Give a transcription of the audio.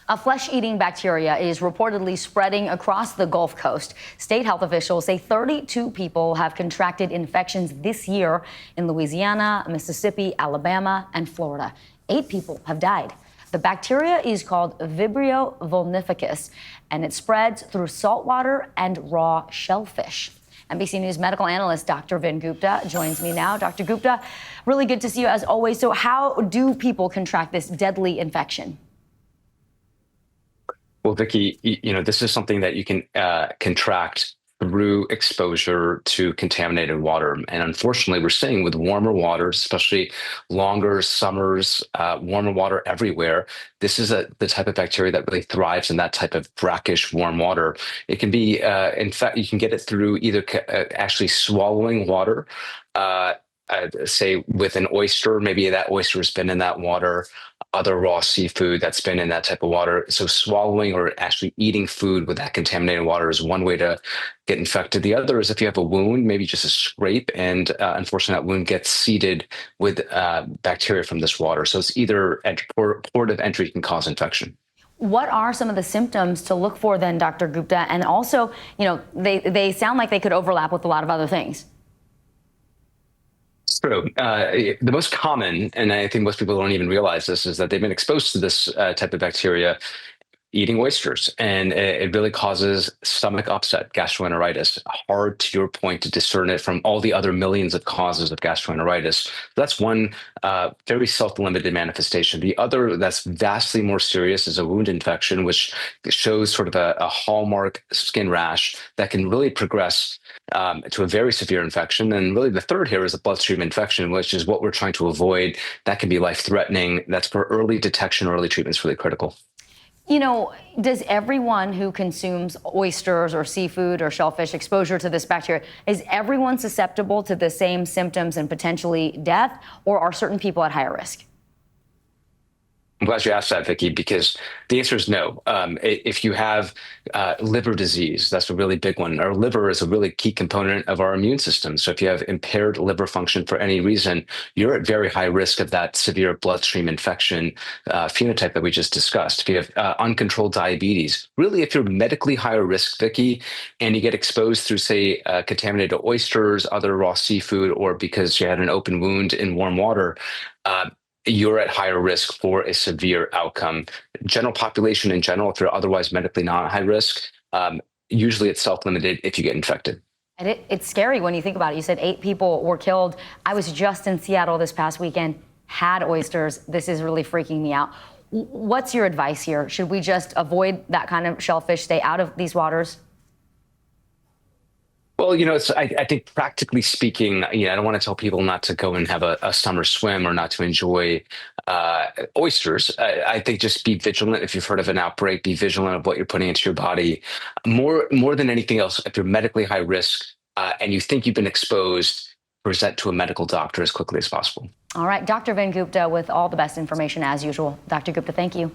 A flesh-eating bacteria is reportedly spreading across the Gulf Coast. State health officials say 32 people have contracted infections this year in Louisiana, Mississippi, Alabama, and Florida. 8 people have died. The bacteria is called Vibrio vulnificus, and it spreads through saltwater and raw shellfish. NBC News medical analyst Dr. Vin Gupta joins me now. Dr. Gupta, really good to see you as always. So how do people contract this deadly infection? Well, Vicky, this is something that you can contract through exposure to contaminated water. And unfortunately, we're seeing with warmer waters, especially longer summers, warmer water everywhere, this is the type of bacteria that really thrives in that type of brackish warm water. It can be, in fact, you can get it through either actually swallowing water, say with an oyster, maybe that oyster has been in that water, other raw seafood that's been in that type of water. So swallowing or actually eating food with that contaminated water is one way to get infected. The other is if you have a wound, maybe just a scrape, and unfortunately that wound gets seeded with bacteria from this water. So it's either port of entry can cause infection. What are some of the symptoms to look for then, Dr. Gupta? And also, they sound like they could overlap with a lot of other things. True. The most common, and I think most people don't even realize this, is that they've been exposed to this type of bacteria eating oysters, and it really causes stomach upset, gastroenteritis. Hard, to your point, to discern it from all the other millions of causes of gastroenteritis. That's one very self-limited manifestation. The other that's vastly more serious is a wound infection, which shows sort of a hallmark skin rash that can really progress to a very severe infection. And really the third here is a bloodstream infection, which is what we're trying to avoid. That can be life-threatening. That's for early detection, early treatment is really critical. Does everyone who consumes oysters or seafood or shellfish exposure to this bacteria, is everyone susceptible to the same symptoms and potentially death, or are certain people at higher risk? I'm glad you asked that, Vicky, because the answer is no. If you have liver disease, that's a really big one. Our liver is a really key component of our immune system. So if you have impaired liver function for any reason, you're at very high risk of that severe bloodstream infection phenotype that we just discussed. If you have uncontrolled diabetes, really, if you're medically higher risk, Vicky, and you get exposed through, say, contaminated oysters, other raw seafood, or because you had an open wound in warm water, you're at higher risk for a severe outcome. General population in general, if you're otherwise medically not high risk, usually it's self-limited if you get infected. And it's scary when you think about it. You said 8 people were killed. I was just in Seattle this past weekend, had oysters. This is really freaking me out. What's your advice here? Should we just avoid that kind of shellfish, stay out of these waters? Well, I think practically speaking, I don't want to tell people not to go and have a summer swim or not to enjoy oysters. I think just be vigilant. If you've heard of an outbreak, be vigilant of what you're putting into your body. More than anything else, if you're medically high risk and you think you've been exposed, present to a medical doctor as quickly as possible. All right, Dr. Vin Gupta with all the best information as usual. Dr. Gupta, thank you.